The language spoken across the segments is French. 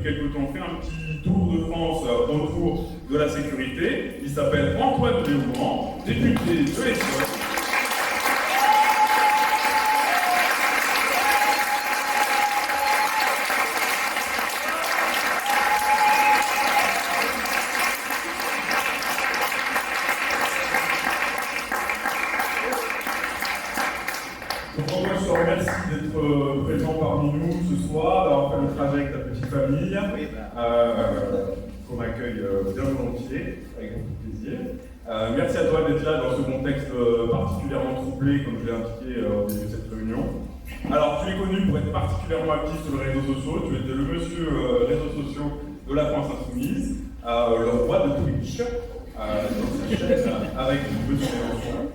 quelque temps fait un petit tour de France autour de la sécurité. Il s'appelle Antoine Léaumont, député de l'Essonne. Antoine, je te remercie d'être présent parmi nous ce soir, d'avoir fait le trajet avec ta petite famille, qu'on accueille bien volontiers, avec beaucoup de plaisir. Merci à toi d'être là dans ce contexte particulièrement troublé, comme je l'ai indiqué au début de cette réunion. Alors, tu es connu pour être particulièrement actif sur les réseaux sociaux, tu étais le monsieur réseaux sociaux de la France Insoumise, le roi de Twitch, dans sa chaîne avec Monsieur Mélenchon.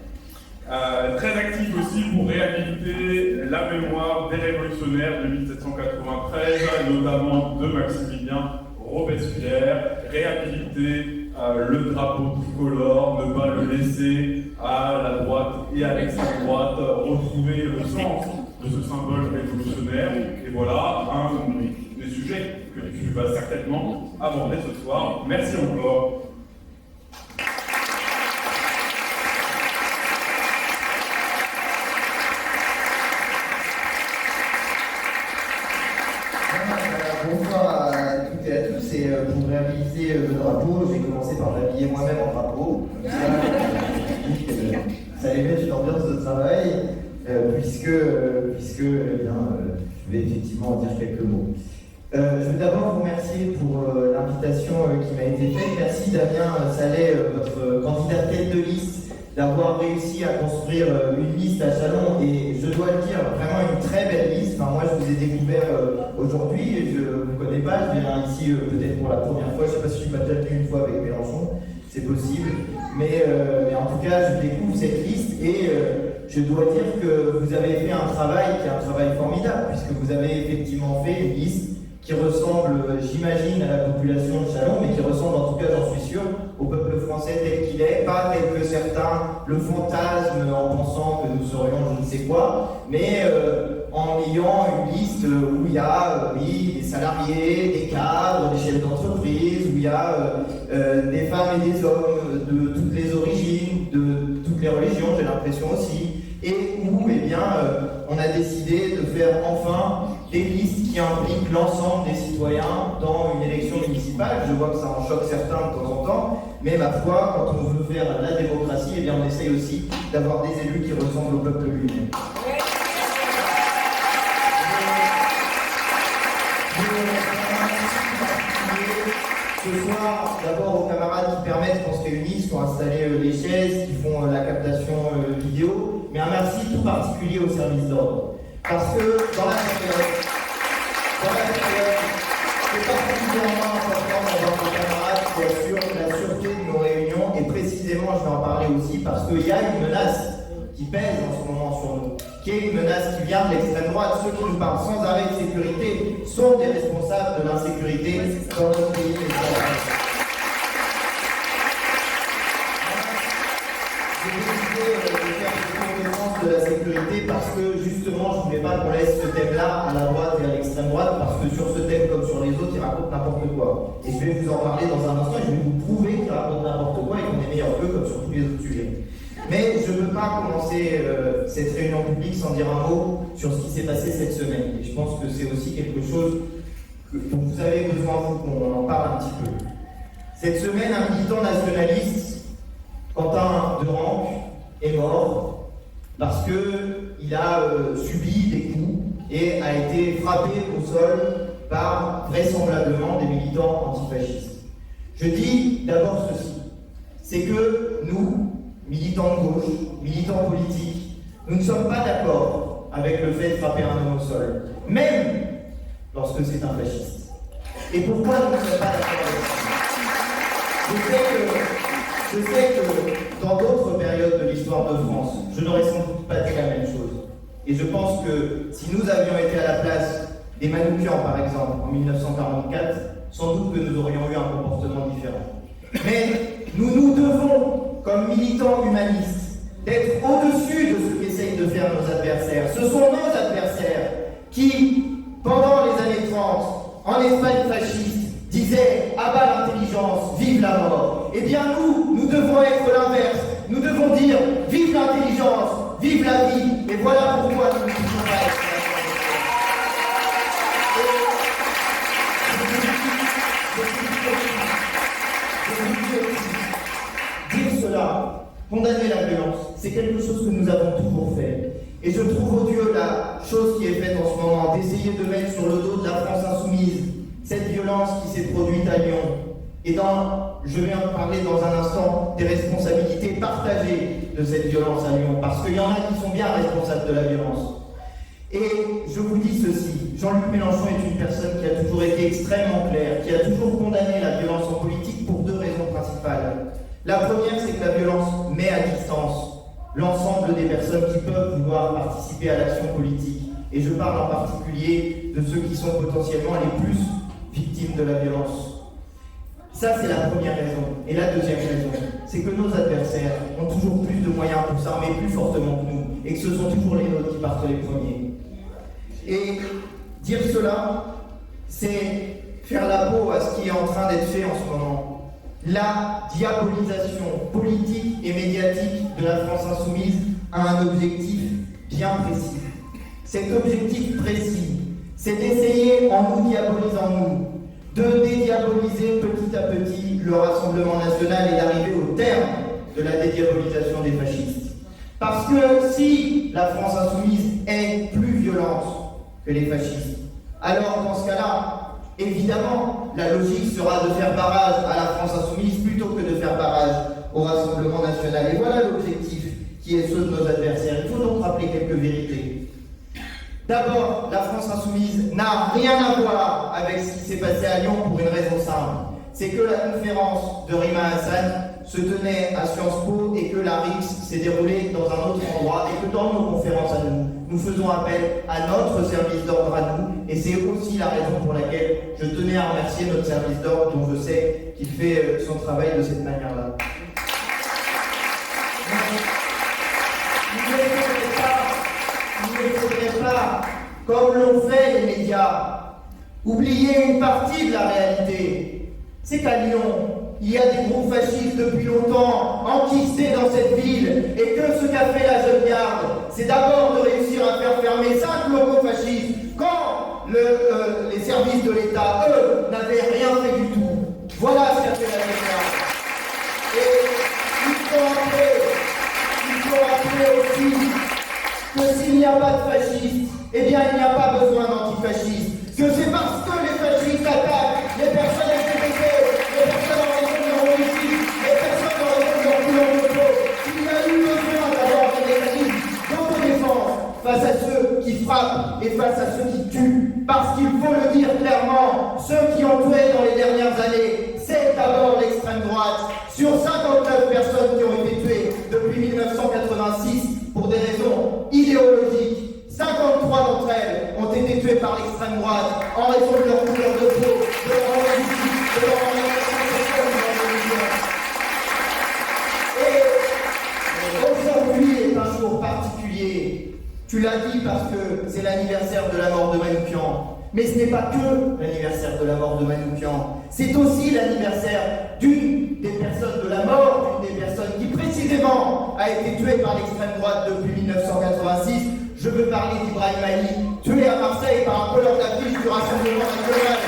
Très actif aussi pour réhabiliter la mémoire des révolutionnaires de 1793, notamment de Maximilien Robespierre, réhabiliter le drapeau tricolore, ne pas le laisser à la droite et à l'extrême droite, retrouver le sens de ce symbole révolutionnaire. Et voilà un des sujets que tu vas certainement aborder ce soir. Merci encore. Bonsoir à toutes et à tous. Et pour réhabiliter le drapeau, j'ai commencé par l'habiller moi-même en drapeau. Ça allait mettre une ambiance de travail, puisque eh bien, je vais effectivement en dire quelques mots. Je veux d'abord vous remercier pour l'invitation qui m'a été faite. Merci Damien Sallet, votre candidat tête de liste, d'avoir réussi à construire une liste à Châlons, et je dois le dire, vraiment une très belle liste. Enfin, moi je vous ai découvert aujourd'hui, je ne vous connais pas, je viens ici peut-être pour la première fois, je ne sais pas si je suis pas déjà venu une fois avec Mélenchon, c'est possible, mais en tout cas je découvre cette liste, et je dois dire que vous avez fait un travail qui est un travail formidable, puisque vous avez effectivement fait une liste qui ressemble, j'imagine, à la population de Châlons, mais qui ressemble, en tout cas, j'en suis sûr, au peuple français tel qu'il est, pas tel que certains le fantasment en pensant que nous serions je ne sais quoi, mais en ayant une liste où il y a, oui, des salariés, des cadres, des chefs d'entreprise, où il y a des femmes et des hommes de toutes les origines, de toutes les religions, j'ai l'impression aussi, et où, eh bien, on a décidé de faire enfin des listes qui impliquent l'ensemble des citoyens dans une élection municipale. Je vois que ça en choque certains de temps en temps, mais ma foi, quand on veut faire la démocratie, eh bien, on essaye aussi d'avoir des élus qui ressemblent au peuple lui-même. Ce soir, d'abord aux camarades qui permettent qu'on se réunisse, qui ont installé les chaises, qui font la captation vidéo, mais un merci tout particulier au service d'ordre. Parce que dans la période, c'est particulièrement important d'avoir des camarades qui assurent la sûreté de nos réunions, et précisément, je vais en parler aussi, parce qu'il y a une menace qui pèse en ce moment sur nous, qui est une menace qui vient de l'extrême droite. Ceux qui nous parlent sans arrêt de sécurité sont des responsables de l'insécurité dans notre pays. J'ai décidé de faire cette conférence de la sécurité parce que justement je ne voulais pas qu'on laisse ce thème-là à la droite et à l'extrême droite, parce que sur ce thème comme sur les autres, ils racontent n'importe quoi. Et je vais vous en parler dans un instant, et je vais vous prouver qu'ils racontent n'importe quoi et qu'on est meilleurs qu'eux comme sur tous les autres sujets. Mais je ne peux pas commencer cette réunion publique sans dire un mot sur ce qui s'est passé cette semaine. Et je pense que c'est aussi quelque chose dont vous avez besoin, vous, qu'on en parle un petit peu. Cette semaine, un militant nationaliste Quentin de Ranc est mort parce qu'il a subi des coups et a été frappé au sol par vraisemblablement des militants antifascistes. Je dis d'abord ceci, c'est que nous, militants de gauche, militants politiques, nous ne sommes pas d'accord avec le fait de frapper un homme au sol, même lorsque c'est un fasciste. Et pourquoi nous ne sommes pas d'accord avec ça? Je sais que dans d'autres périodes de l'histoire de France, je n'aurais sans doute pas dit la même chose. Et je pense que si nous avions été à la place des Manoukians, par exemple, en 1944, sans doute que nous aurions eu un comportement différent. Mais nous devons, comme militants humanistes, d'être au-dessus de ce qu'essayent de faire nos adversaires. Ce sont nos adversaires qui, pendant les années 30, en Espagne fasciste, disaient « abat l'intelligence, vive la mort ». Eh bien nous devons être l'inverse. Nous devons dire « vive l'intelligence, vive la vie ». Et voilà pourquoi nous ne pouvons pas être dire cela, condamner la violence, c'est quelque chose que nous avons toujours fait. Et je trouve odieux la chose qui est faite en ce moment, d'essayer de mettre sur le dos de la France insoumise cette violence qui s'est produite à Lyon. Et je vais en parler dans un instant des responsabilités partagées de cette violence à Lyon, parce qu'il y en a qui sont bien responsables de la violence. Et je vous dis ceci, Jean-Luc Mélenchon est une personne qui a toujours été extrêmement claire, qui a toujours condamné la violence en politique pour deux raisons principales. La première, c'est que la violence met à distance l'ensemble des personnes qui peuvent vouloir participer à l'action politique. Et je parle en particulier de ceux qui sont potentiellement les plus victimes de la violence. Ça, c'est la première raison. Et la deuxième raison, c'est que nos adversaires ont toujours plus de moyens pour s'armer plus fortement que nous, et que ce sont toujours les nôtres qui partent les premiers. Et dire cela, c'est faire la peau à ce qui est en train d'être fait en ce moment. La diabolisation politique et médiatique de la France insoumise a un objectif bien précis. Cet objectif précis, c'est d'essayer, en nous diabolisant nous, de dédiaboliser petit à petit le Rassemblement national et d'arriver au terme de la dédiabolisation des fascistes. Parce que si la France insoumise est plus violente que les fascistes, alors dans ce cas-là, évidemment, la logique sera de faire barrage à la France insoumise plutôt que de faire barrage au Rassemblement national. Et voilà l'objectif qui est ceux de nos adversaires. Il faut donc rappeler quelques vérités. D'abord, la France insoumise n'a rien à voir avec ce qui s'est passé à Lyon pour une raison simple. C'est que la conférence de Rima Hassan se tenait à Sciences Po et que la RIX s'est déroulée dans un autre endroit et que dans nos conférences à nous, nous faisons appel à notre service d'ordre à nous, et c'est aussi la raison pour laquelle je tenais à remercier notre service d'ordre dont je sais qu'il fait son travail de cette manière-là. Il ne faudrait pas, comme l'ont fait les médias, oublier une partie de la réalité. C'est qu'à Lyon, il y a des groupes fascistes depuis longtemps enquistés dans cette ville, et que ce qu'a fait la jeune garde, c'est d'abord de réussir à faire fermer 5 locaux fascistes quand les services de l'État, eux, n'avaient rien fait du tout. Voilà ce qu'a fait la jeune garde. Et il faut rappeler aussi que s'il n'y a pas de fascistes, eh bien il n'y a pas besoin d'antifascistes. Que c'est parce que les fascistes attaquent les personnes LGBT, les personnes en raison de leur origine, les personnes en raison de leur couleur de peau, qu'il y a eu besoin d'avoir des mécanismes d'autodéfense face à ceux qui frappent et face à ceux qui tuent. Parce qu'il faut le dire clairement, ceux qui ont tué dans les dernières années, c'est d'abord l'extrême droite. Sur 59 personnes qui ont été tuées depuis 1986 pour des raisons idéologiques, 53 d'entre elles ont été tuées par l'extrême droite en raison de leur couleur de peau, de leur origine, de leur orientation sexuelle ou de leur religion. Et aujourd'hui est un jour particulier. Tu l'as dit parce que c'est l'anniversaire de la mort de Manoukian. Mais ce n'est pas que l'anniversaire de la mort de Manoukian. C'est aussi l'anniversaire d'une des personnes de la mort, d'une des personnes qui précisément a été tuée par l'extrême droite depuis 1986. Je veux parler d'Ibrahim Ali, tué à Marseille par un colleur d'affiche du Rassemblement national.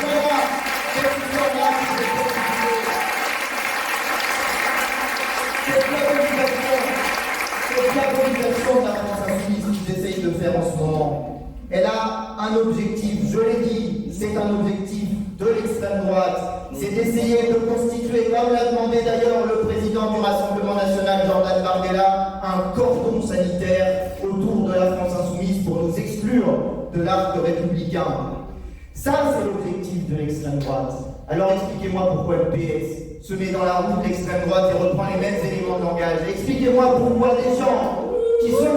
Voilà cette histoire-là qui s'est constituée. d'essayer de constituer, comme l'a demandé d'ailleurs le président du Rassemblement national, Jordan Bardella, un cordon sanitaire autour de la France insoumise pour nous exclure de l'arc républicain. Ça, c'est l'objectif de l'extrême droite. Alors expliquez-moi pourquoi le PS se met dans la roue de l'extrême droite et reprend les mêmes éléments de langage. Expliquez-moi pourquoi des gens qui sont censés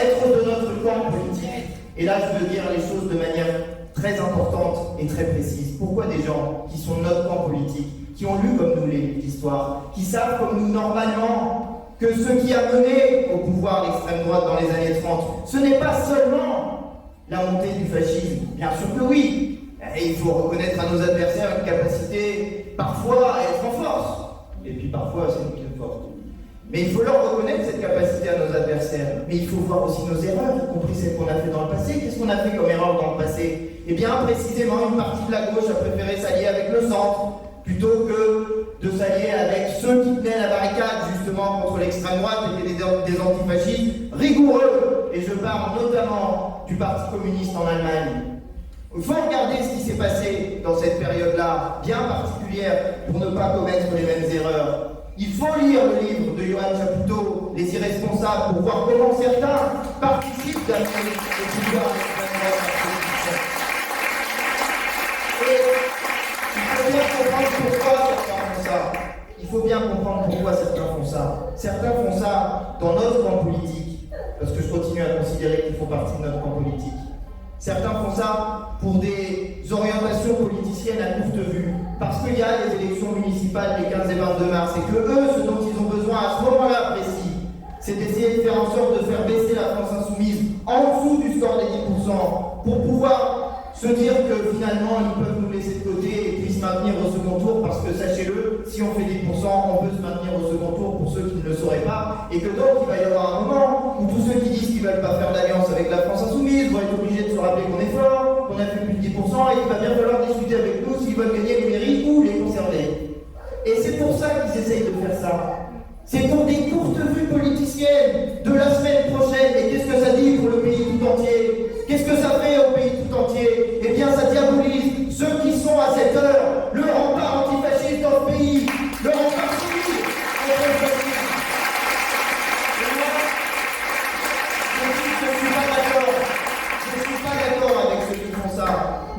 être de notre camp politique, et là je veux dire les choses de manière très importante et très précise. Pourquoi des gens qui sont de notre camp politique, qui ont lu comme nous l'histoire, qui savent comme nous normalement que ce qui a mené au pouvoir l'extrême droite dans les années 30, ce n'est pas seulement la montée du fascisme, bien sûr que oui, et il faut reconnaître à nos adversaires une capacité parfois à être en force, et puis parfois c'est nous qui sommes forts. Mais il faut leur reconnaître cette capacité à nos adversaires. Mais il faut voir aussi nos erreurs, y compris celles qu'on a fait dans le passé. Qu'est-ce qu'on a fait comme erreur dans le passé? Eh bien, précisément, une partie de la gauche a préféré s'allier avec le centre, plutôt que de s'allier avec ceux qui tenaient la barricade, justement, contre l'extrême droite, et des antifascistes rigoureux. Et je parle notamment du Parti communiste en Allemagne. Il faut regarder ce qui s'est passé dans cette période-là, bien particulière, pour ne pas commettre les mêmes erreurs. Il faut lire le livre de Johan Chapoutot, Les Irresponsables, pour voir comment certains participent d'amener le pouvoir à l'extrême droite. Et il faut bien comprendre pourquoi certains font ça. Certains font ça dans notre camp politique, parce que je continue à considérer qu'ils font partie de notre camp politique. Certains font ça pour des orientations politiciennes à courte vue, parce qu'il y a les élections municipales les 15 et 22 mars, et que eux, ce dont ils ont besoin à ce moment-là précis, c'est d'essayer de faire en sorte de faire baisser la France insoumise en dessous du score des 10%, pour pouvoir se dire que finalement ils peuvent nous laisser de côté et puis se maintenir au second tour, parce que sachez-le, si on fait 10%, on peut se maintenir au second tour pour ceux qui ne le sauraient pas, et que donc il va y avoir un moment où tous ceux qui disent qu'ils ne veulent pas faire d'alliance avec la France insoumise vont être obligés de se rappeler qu'on est fort, qu'on a fait plus de 10%, et qu'il va bien falloir discuter avec nous s'ils veulent gagner les mairies ou les conserver. Et c'est pour ça qu'ils essayent de faire ça. C'est pour des courtes vues politiciennes de la semaine prochaine. Et qu'est-ce que ça dit pour le pays tout entier? Qu'est-ce que ça fait au pays tout entier? Eh bien, ça diabolise ceux qui sont à cette heure le rempart antifasciste dans le pays, le rempart civil contre le fascisme. Et moi, je ne suis pas d'accord avec ceux qui font ça.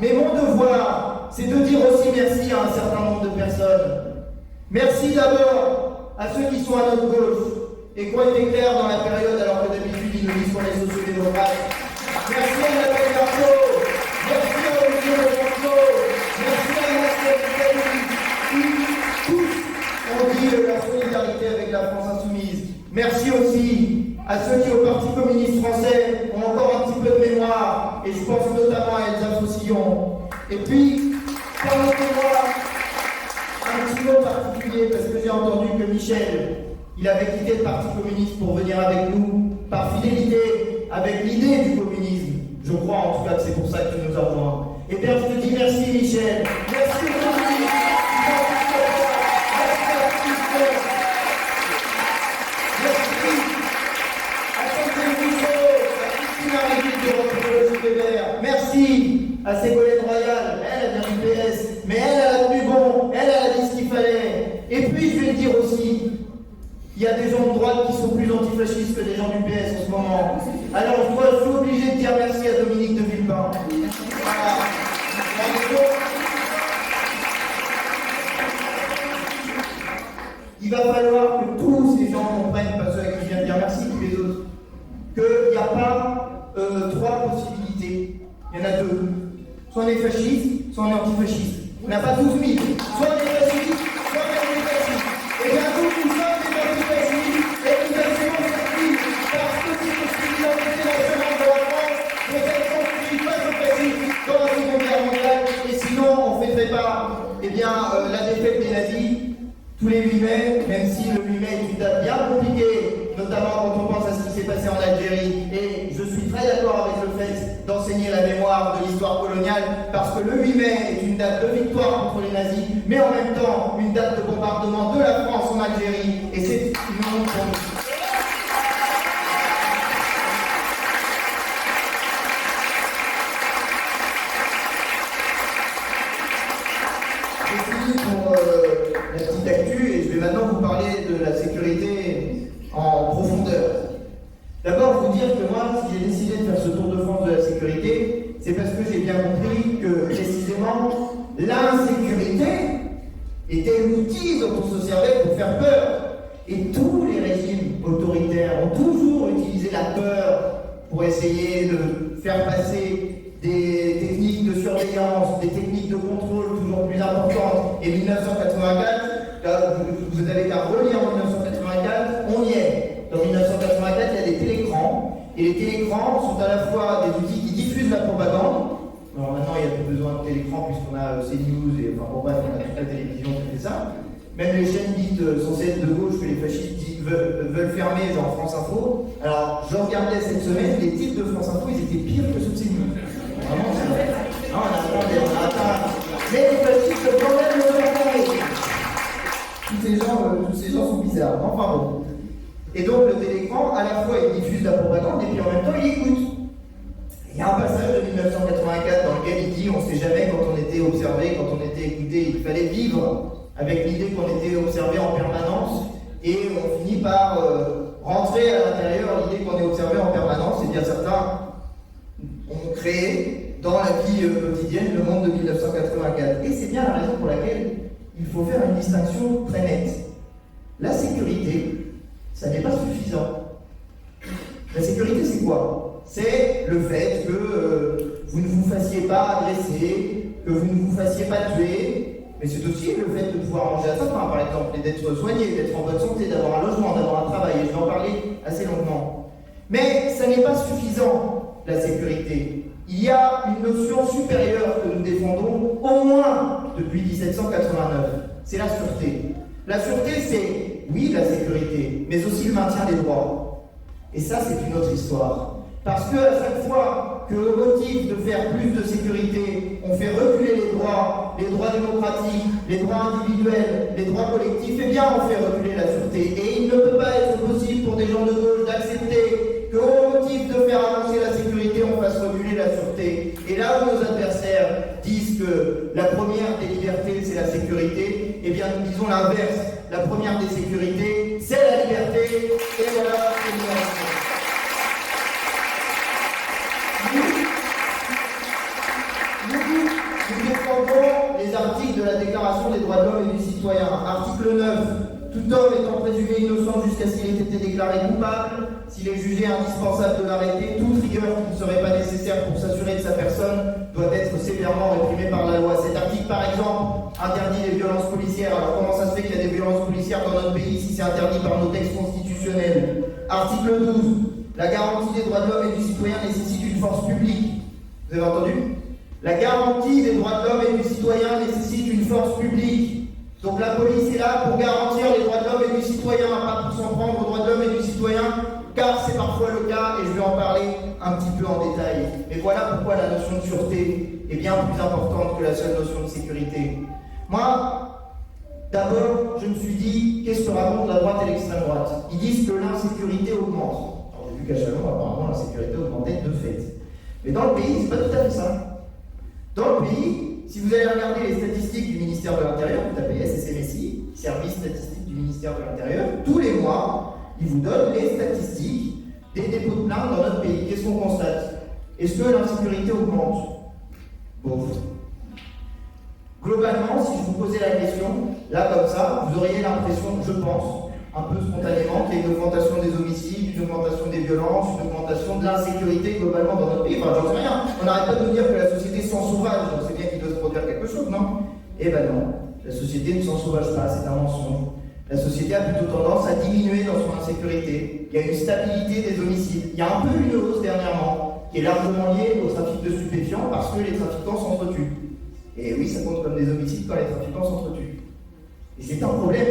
Mais mon devoir, c'est de dire aussi merci à un certain nombre de personnes. Merci d'abord à ceux qui sont à notre gauche et qui ont été clairs dans la période alors que d'habitude ils nous disent qu'on est sociaux-démocrates. Merci à Nathalie Arthaud, merci à Olivier Lefonso, merci à Marcel qui tous ont dit leur solidarité avec la France insoumise. Merci aussi à ceux qui au Parti communiste français ont encore un petit peu de mémoire, et je pense notamment à Elsa Faucillon. Et puis, permettez-moi un petit mot particulier, parce que j'ai entendu que Michel, il avait quitté le Parti communiste pour venir avec nous, par fidélité avec l'idée du communisme. Je crois en tout cas que c'est pour ça qu'il nous a rejoints. Et bien je te dis merci Michel, merci Olivier, merci à Sandrine Rousseau, à Christine Arrivide de Reproche Weber, merci à Ségolène Royal, elle vient du PS, mais elle a tenu bon, elle a dit ce qu'il fallait. Et puis je vais le dire aussi, il y a des gens de droite qui sont plus antifascistes que des gens du PS en ce moment. Alors je suis obligé de dire merci à Dominique de Villepin. Voilà. Il va falloir que tous ces gens comprennent, pas ceux à qui je viens de dire merci, tous les autres, qu'il n'y a pas trois possibilités. Il y en a deux. Soit on est fasciste, soit on est antifasciste. On n'a pas 12 000. Soit on est fasciste, soit on est antifasciste. Et bien nous sommes des antifascistes, et nous avons sorti parce que c'est aussi l'identité nationale de la France de cette construit face au fascisme dans la Seconde Guerre mondiale. Et sinon, on ne fêterait pas la défaite des nazis tous les 8 mai, même si le 8 mai est une date bien compliquée, notamment quand on pense à ce qui s'est passé en Algérie. Et je suis très d'accord avec le fait d'enseigner la mémoire de l'histoire coloniale, parce que le 8 mai est une date de victoire contre les nazis, mais en même temps une date de bombardement de la France en Algérie, et c'est une honte pour nous. fini pour la petite actu et je vais maintenant vous parler de la sécurité en profondeur. D'abord, vous dire que moi, si j'ai décidé de faire ce tour de France de la sécurité, c'est parce que j'ai bien compris que, précisément, l'insécurité était l'outil dont on se servait pour faire peur. Et tous les régimes autoritaires ont toujours utilisé la peur pour essayer de faire passer des techniques de surveillance, des techniques de contrôle toujours plus importantes. Et 1984, là, vous avez qu'à relire en 1984, on y est. Dans 1984, il y a des télécrans, et les télécrans sont à la fois des outils qui diffusent la propagande. Alors maintenant, il n'y a plus besoin de télécran puisqu'on a CNews, et enfin bon bref, on a toute la télévision qui fait ça. Même les chaînes dites censées être de gauche que les fascistes veulent fermer, genre France Info. Alors, je regardais cette semaine, les titres de France Info, ils étaient pires que ceux de CNews. Vraiment, c'est vrai. Non, on a atteint. Mais les fascistes, le problème de la tous ces gens sont bizarres. Enfin bon. Et donc, le télécran, à la fois, il diffuse la propagande, et puis en même temps, il écoute. Il y a un passage de 1984 dans lequel il dit on ne sait jamais quand on était observé, quand on était écouté, il fallait vivre avec l'idée qu'on était observé en permanence, et on finit par rentrer à l'intérieur l'idée qu'on est observé en permanence, et bien certains ont créé dans la vie quotidienne le monde de 1984. Et c'est bien la raison pour laquelle il faut faire une distinction très nette. La sécurité, ça n'est pas suffisant. La sécurité, c'est quoi? C'est le fait que vous ne vous fassiez pas agresser, que vous ne vous fassiez pas tuer, mais c'est aussi le fait de pouvoir manger à sa faim, par exemple, et d'être soigné, d'être en bonne santé, d'avoir un logement, d'avoir un travail, et je vais en parler assez longuement. Mais ça n'est pas suffisant, la sécurité. Il y a une notion supérieure que nous défendons, au moins depuis 1789, c'est la sûreté. La sûreté, c'est, oui, la sécurité, mais aussi le maintien des droits. Et ça, c'est une autre histoire. Parce que à chaque fois que le motif de faire plus de sécurité, on fait reculer les droits démocratiques, les droits individuels, les droits collectifs, eh bien on fait reculer la sûreté. Et il ne peut pas être possible pour des gens de gauche d'accepter qu'au motif de faire avancer la sécurité, on fasse reculer la sûreté. Et là où nos adversaires disent que la première des libertés, c'est la sécurité, eh bien nous disons l'inverse. La première des sécurités, c'est la liberté, et voilà, c'est l'université. Nous défendons les articles de la Déclaration des droits de l'homme et du citoyen. Article 9. Tout homme étant présumé innocent jusqu'à ce qu'il ait été déclaré coupable, s'il est jugé indispensable de l'arrêter, toute rigueur qui ne serait pas nécessaire pour s'assurer de sa personne doit être sévèrement réprimée par la loi. Cet article, par exemple, interdit les violences policières. Alors comment ça se fait qu'il y a des violences policières dans notre pays si c'est interdit par nos textes constitutionnels? Article 12. La garantie des droits de l'homme et du citoyen nécessite une force publique. Vous avez entendu? La garantie des droits de l'homme et du citoyen nécessite une force publique. Donc la police est là pour garantir les droits de l'homme et du citoyen, pas pour s'en prendre aux droits de l'homme et du citoyen, car c'est parfois le cas, et je vais en parler un petit peu en détail. Mais voilà pourquoi la notion de sûreté est bien plus importante que la seule notion de sécurité. Moi, d'abord, je me suis dit, qu'est-ce que raconte la droite et l'extrême droite? Ils disent que l'insécurité augmente. Alors j'ai vu qu'à Chalon, apparemment, l'insécurité augmentait de fait. Mais dans le pays, c'est pas tout à fait ça. Dans le pays, si vous allez regarder les statistiques du ministère de l'Intérieur, vous tapez SSMSI, Service statistique du ministère de l'Intérieur, tous les mois, ils vous donnent les statistiques des dépôts de plainte dans notre pays. Qu'est-ce qu'on constate? Est-ce que l'insécurité augmente? Bon. Globalement, si je vous posais la question, là comme ça, vous auriez l'impression, je pense, un peu spontanément, qu'il y a une augmentation des homicides, une augmentation des violences, une augmentation de l'insécurité globalement dans notre pays. Enfin, j'en sais rien. On n'arrête pas de nous dire que la société s'en sauvage, donc c'est bien qu'il doit se produire quelque chose, non? Eh ben non, la société ne s'en sauvage pas, c'est un mensonge. La société a plutôt tendance à diminuer dans son insécurité. Il y a une stabilité des homicides. Il y a un peu une hausse dernièrement, qui est largement liée au trafic de stupéfiants, parce que les trafiquants s'entretuent. Et oui, ça compte comme des homicides quand les trafiquants s'entretuent. Et c'est un problème.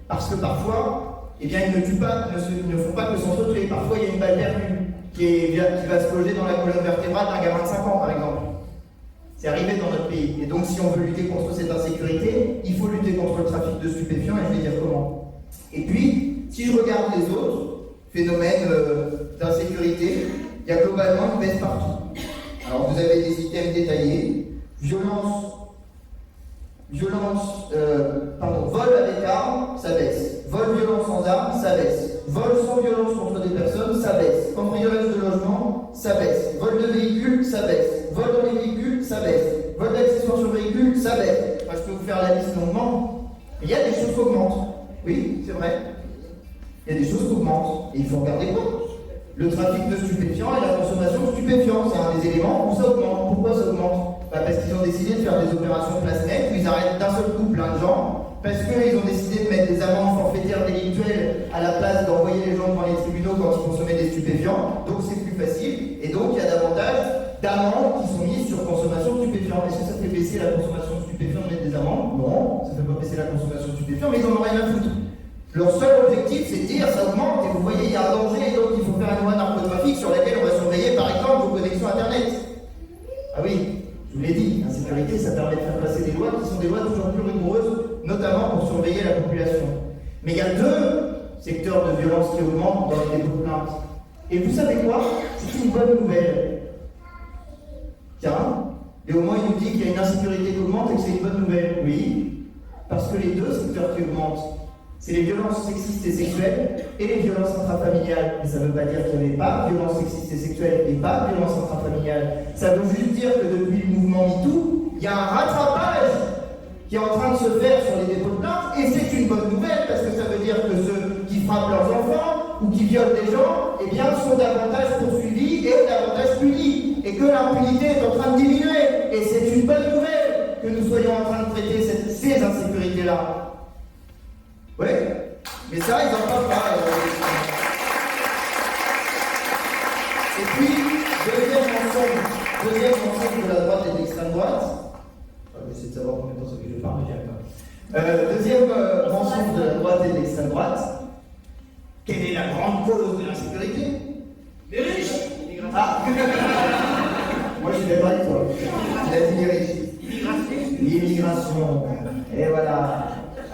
Parce que parfois, eh bien, ils ne tuent pas, ils ne font pas que s'entretuer. Parfois, il y a une balle perdue qui va se loger dans la colonne vertébrale d'un gamin de 5 ans, par exemple. C'est arrivé dans notre pays. Et donc, si on veut lutter contre cette insécurité, il faut lutter contre le trafic de stupéfiants, et je vais dire comment. Et puis, si je regarde les autres phénomènes d'insécurité, il y a globalement une baisse partout. Alors, vous avez des items détaillés. Violence vol avec arme, ça baisse. Vol violent sans arme, ça baisse. Vol sans violence contre des personnes, ça baisse. Cambriolage de logement, ça baisse. Vol de véhicule, ça baisse. Vol dans les véhicules, ça baisse. Vol d'accessoires sur véhicule, ça baisse. Enfin, je peux vous faire la liste longuement. Il y a des choses qui augmentent. Oui, c'est vrai. Il y a des choses qui augmentent. Et il faut regarder quoi. Le trafic de stupéfiants et la consommation de stupéfiants, c'est un des éléments où ça augmente. Pourquoi ça augmente? Parce qu'ils ont décidé de faire des opérations place nette, où ils arrêtent d'un seul coup plein de gens, parce qu'ils ont décidé de mettre des amendes forfaitaires délictuelles à la place d'envoyer les gens devant les tribunaux quand ils consommaient des stupéfiants, donc c'est plus facile, et donc il y a davantage d'amendes qui sont mises sur consommation de stupéfiants. Est-ce que ça fait baisser la consommation de stupéfiants de mettre des amendes? Non, ça ne fait pas baisser la consommation de stupéfiants, mais ils en ont rien à foutre. Leur seul objectif, c'est de dire ça augmente et vous voyez, il y a un danger, et donc il faut faire une loi narcotrafic sur laquelle on va surveiller par exemple vos connexions Internet. Ah oui, je vous l'ai dit, l'insécurité, ça permet de faire passer des lois qui sont des lois toujours plus rigoureuses, notamment pour surveiller la population. Mais il y a deux secteurs de violence qui augmentent dans les dépôts de plainte. Et vous savez quoi? C'est une bonne nouvelle. Tiens, et au moins il nous dit qu'il y a une insécurité qui augmente et que c'est une bonne nouvelle. Oui, parce que les deux secteurs qui augmentent, c'est les violences sexistes et sexuelles et les violences intrafamiliales. Mais ça ne veut pas dire qu'il n'y avait pas de violences sexistes et sexuelles et pas de violences intrafamiliales. Ça veut juste dire que depuis le mouvement MeToo, il y a un rattrapage qui est en train de se faire sur les dépôts de plainte, et c'est une bonne nouvelle parce que ça veut dire que ceux qui frappent leurs enfants ou qui violent des gens, eh bien, sont davantage poursuivis et davantage punis, et que l'impunité est en train de diminuer. Et c'est une bonne nouvelle que nous soyons en train de traiter ces insécurités-là. Oui, mais ça, ils n'en parlent pas. Et puis, deuxième mensonge de la droite et de l'extrême droite. J'essaie de savoir combien de temps ça fait que je parle, mais j'y deuxième mensonge de la droite et de l'extrême droite. Quelle est la grande cause de l'insécurité? Les riches. Ah. Moi, je suis d'accord avec toi. Il a dit les riches. L'immigration. Et voilà.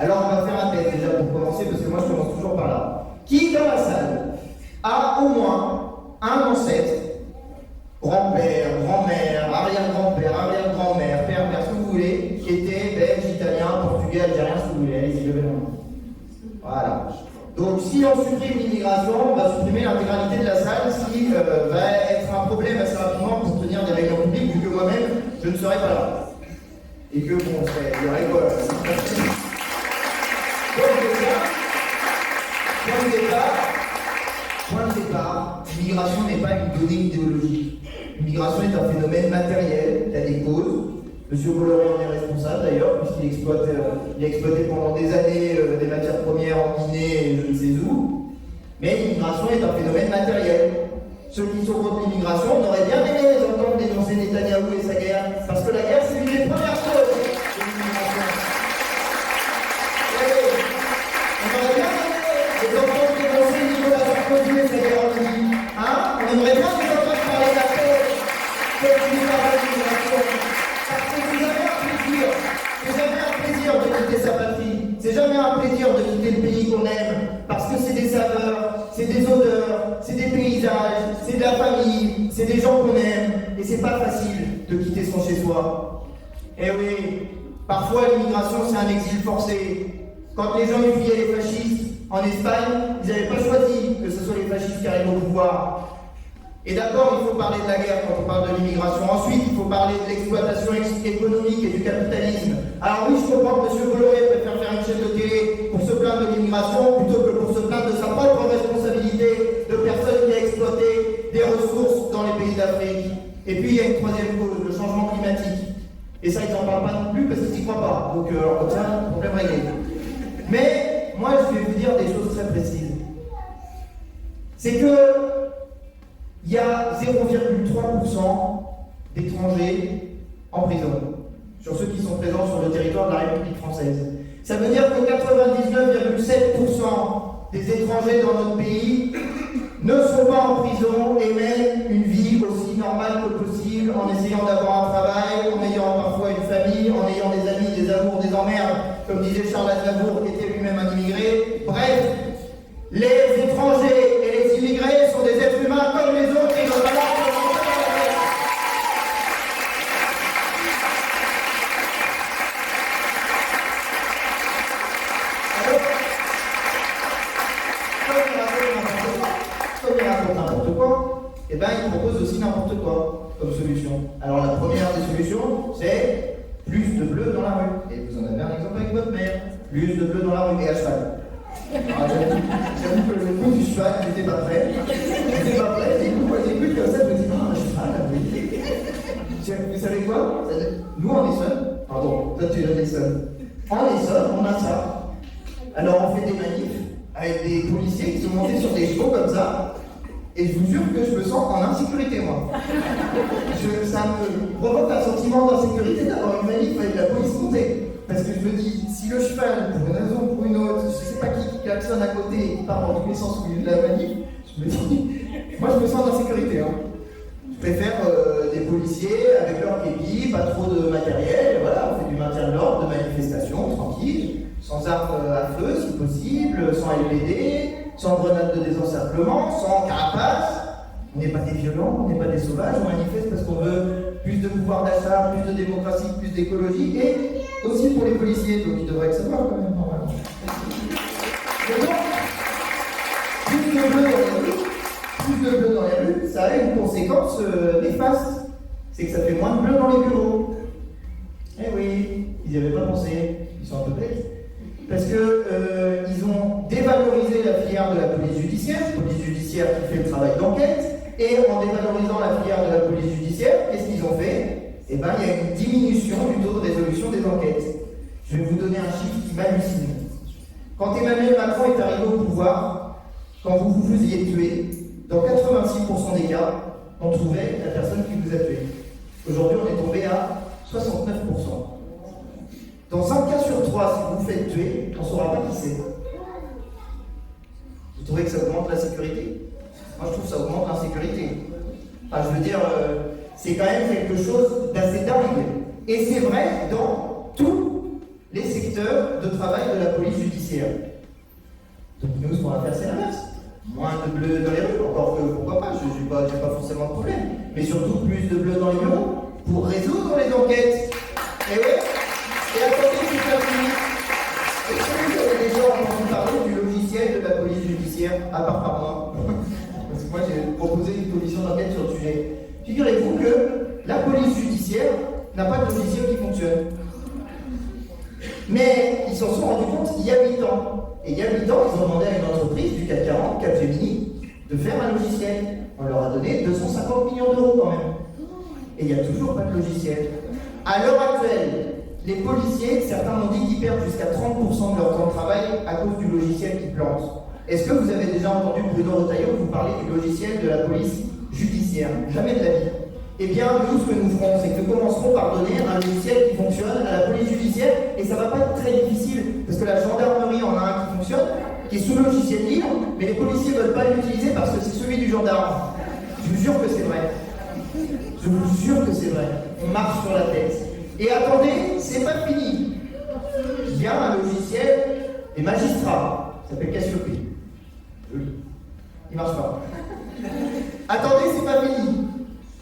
Alors, on va faire un test déjà pour commencer, parce que moi, je commence toujours par là. Qui, dans la salle, a au moins un ancêtre, grand-père, grand-mère, arrière-grand-père, arrière-grand-mère, père-mère, ce que vous voulez, qui était belge, italien, portugais, algérien, ce que vous voulez, allez-y, levez la main. Voilà. Donc, si on supprime l'immigration, on va supprimer l'intégralité de la salle, ce qui va être un problème assez rapidement pour tenir des réunions publiques, vu que moi-même, je ne serai pas là. Et que, bon, il y aurait quoi Point de départ, l'immigration n'est pas une donnée idéologique. L'immigration est un phénomène matériel, il y a des causes. Monsieur Bolloré en est responsable d'ailleurs, puisqu'il a exploité pendant des années des matières premières en Guinée et je ne sais où. Mais l'immigration est un phénomène matériel. Ceux qui sont contre l'immigration, on aurait bien aimé les entendre dénoncer Netanyahou et sa guerre, parce que la guerre, c'est une des premières causes de l'immigration. On aurait bien aimé les entendre dénoncer Nicolas Sarkozy et sa guerre en Libye. Hein? On aimerait bien les entendre parler de la paix, comme ils parlent de l'immigration. Parce que vous avez un plaisir. C'est jamais un plaisir de quitter sa patrie. C'est jamais un plaisir de quitter le pays qu'on aime. Parce que c'est des saveurs, c'est des odeurs, c'est des paysages, c'est de la famille, c'est des gens qu'on aime. Et c'est pas facile de quitter son chez-soi. Eh oui, parfois l'immigration c'est un exil forcé. Quand les gens fuyaient les fascistes en Espagne, ils n'avaient pas choisi que ce soit les fascistes qui arrivent au pouvoir. Et d'accord, il faut parler de la guerre quand on parle de l'immigration. Ensuite, il faut parler de l'exploitation économique et du capitalisme. Alors oui, je comprends que M. Bolloré préfère faire une chaîne de télé pour se plaindre de l'immigration plutôt que pour se plaindre de sa propre responsabilité de personne qui a exploité des ressources dans les pays d'Afrique. Et puis, il y a une troisième cause, le changement climatique. Et ça, ils n'en parlent pas non plus parce qu'ils n'y croient pas. Donc, comme ça, problème réglé. Mais, moi, je vais vous dire des choses très précises. C'est que il y a 0,3% d'étrangers en prison, sur ceux qui sont présents sur le territoire de la République française. Ça veut dire que 99,7% des étrangers dans notre pays ne sont pas en prison et mènent une vie aussi normale que possible, en essayant d'avoir un travail, en ayant parfois une famille, en ayant des amis, des amours, des emmerdes, comme disait Charles Aznavour, qui était lui-même un immigré. Bref, les étrangers et les immigrés sont des êtres humains comme les autres et n'ont pas l'air de rentrer dans la guerre. Comme il raconte n'importe quoi, eh ben, il propose aussi n'importe quoi comme solution. Alors la première des solutions, c'est plus de bleu dans la rue. Et vous en avez un exemple avec votre mère. Plus de bleu dans la rue et à cheval. J'avoue que le coup du cheval, j'étais pas prêt. J'étais pas prêt. Et du coup, quand j'écoute comme ça, je me dis, ah, un cheval, oui. Vous savez quoi? Nous, en Essonne, pardon, toi tu es en Essonne. En Essonne, on a ça. Alors on fait des manifs avec des policiers qui sont montés sur des chevaux comme ça. Et je vous jure que je me sens en insécurité, moi. Ça me provoque un sentiment d'insécurité d'avoir une manif avec la police montée. Parce que je me dis, si le cheval, pour une raison ou pour une autre, je sais pas qui klaxonne à côté et qui part dans tous les sens au milieu de la manif, je me dis, moi je me sens en insécurité. Hein. Je préfère des policiers avec leur képi, pas trop de matériel, voilà, on fait du maintien de l'ordre, de manifestation, tranquille, sans armes à feu si possible, sans LBD, sans grenades de désencerclement, sans carapace. On n'est pas des violents, on n'est pas des sauvages, on manifeste parce qu'on veut plus de pouvoir d'achat, plus de démocratie, plus d'écologie, et aussi pour les policiers, donc ils devraient le savoir quand même, normalement. Et donc, plus de bleu dans les rues, ça a une conséquence néfaste. C'est que ça fait moins de bleu dans les bureaux. Eh oui, ils n'y avaient pas pensé, ils sont un peu bêtes. Parce que ils ont dévalorisé la filière de la police judiciaire qui fait le travail d'enquête, et en dévalorisant la filière de la police judiciaire, qu'est-ce qu'ils ont fait? Eh bien, il y a une diminution du taux de résolution des enquêtes. Je vais vous donner un chiffre qui m'hallucine. Quand Emmanuel Macron est arrivé au pouvoir, quand vous vous faisiez tuer, dans 86% des cas, on trouvait la personne qui vous a tué. Aujourd'hui, on est tombé à 69%. Dans un cas sur trois, si vous vous faites tuer, on ne saura pas qui c'est. Vous trouvez que ça augmente la sécurité? Moi, je trouve que ça augmente l'insécurité. Enfin, je veux dire, c'est quand même quelque chose d'assez dingue. Et c'est vrai dans tous les secteurs de travail de la police judiciaire. Donc nous, ce qu'on va faire, c'est l'inverse. Moins de bleu dans les rues, encore que pourquoi pas, je n'ai pas forcément de problème. Mais surtout plus de bleu dans les bureaux, pour résoudre les enquêtes. Et ouais, et attendez, c'est pas fini. Est-ce que vous avez déjà entendu parler du logiciel de la police judiciaire, à part par moi? Parce que moi, j'ai proposé une commission d'enquête sur le sujet. Figurez-vous que la police judiciaire n'a pas de logiciel qui fonctionne. Mais ils s'en sont rendus compte il y a 8 ans. Et il y a 8 ans, ils ont demandé à une entreprise du CAC 40, Capgemini, de faire un logiciel. On leur a donné 250 millions d'euros quand même. Et il n'y a toujours pas de logiciel. À l'heure actuelle, les policiers, certains m'ont dit qu'ils perdent jusqu'à 30% de leur temps de travail à cause du logiciel qui plante. Est-ce que vous avez déjà entendu Bruno Retailleau vous parler du logiciel de la police judiciaire? Jamais de la vie. Eh bien, nous, ce que nous ferons, c'est que nous commencerons par donner un logiciel qui fonctionne à la police judiciaire, et ça ne va pas être très difficile, parce que la gendarmerie en a un qui fonctionne, qui est sous le logiciel libre, mais les policiers ne veulent pas l'utiliser parce que c'est celui du gendarme. Je vous jure que c'est vrai. Je vous jure que c'est vrai. On marche sur la tête. Et attendez, c'est pas fini. Il y a un logiciel des magistrats, ça s'appelle Cassiopée. Il marche pas. Attendez, c'est pas fini.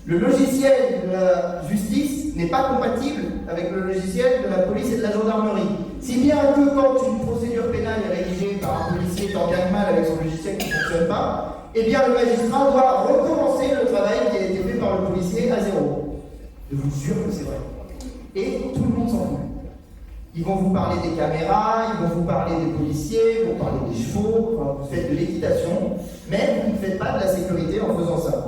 Le logiciel de la justice n'est pas compatible avec le logiciel de la police et de la gendarmerie. Si bien que quand une procédure pénale est rédigée par un policier tant bien que mal avec son logiciel qui ne fonctionne pas, eh bien le magistrat doit recommencer le travail qui a été fait par le policier à zéro. Je vous jure que c'est vrai. Et tout le monde s'en fout. Ils vont vous parler des caméras, ils vont vous parler des policiers, ils vont parler des chevaux, enfin, vous faites de l'équitation, mais vous ne faites pas de la sécurité en faisant ça.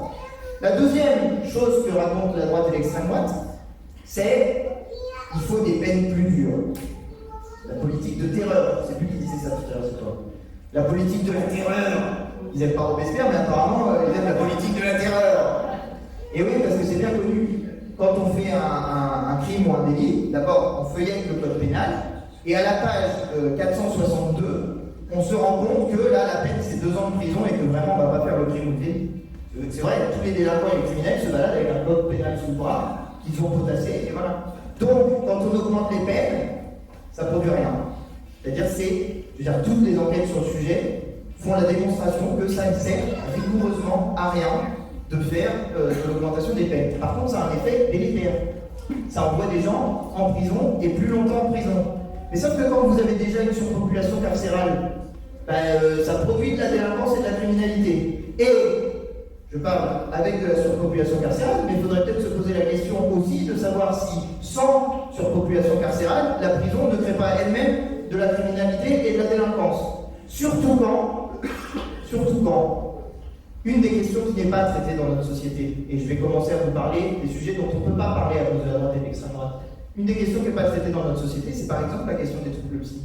La deuxième chose que raconte la droite et l'extrême droite, c'est qu'il faut des peines plus dures. La politique de terreur, c'est lui qui disait ça tout à l'heure, c'est toi. La politique de la terreur. Ils n'aiment pas Robespierre, mais apparemment, ils aiment la politique de la terreur. Et oui, parce que c'est bien connu. Quand on fait un crime ou un délit, d'abord, on feuillette le code pénal, et à la page 462, on se rend compte que là, la peine, c'est 2 ans de prison et que vraiment, on ne va pas faire le crime ou le délit. C'est vrai, tous les délinquants et les criminels se baladent avec un code pénal sous le bras, qu'ils ont potassé, et voilà. Donc, quand on augmente les peines, ça ne produit rien. C'est-à-dire, toutes les enquêtes sur le sujet font la démonstration que ça ne sert rigoureusement à rien de faire de l'augmentation des peines. Par contre, ça a un effet délétère. Ça envoie des gens en prison et plus longtemps en prison. Mais sauf que quand vous avez déjà une surpopulation carcérale, ça produit de la délinquance et de la criminalité. Et je parle avec de la surpopulation carcérale, mais il faudrait peut-être se poser la question aussi de savoir si, sans surpopulation carcérale, la prison ne crée pas elle-même de la criminalité et de la délinquance. Surtout quand, une des questions qui n'est pas traitée dans notre société, et je vais commencer à vous parler des sujets dont on ne peut pas parler à cause de la droite et de l'extrême droite. Une des questions qui n'est pas traitée dans notre société, c'est par exemple la question des troubles psy.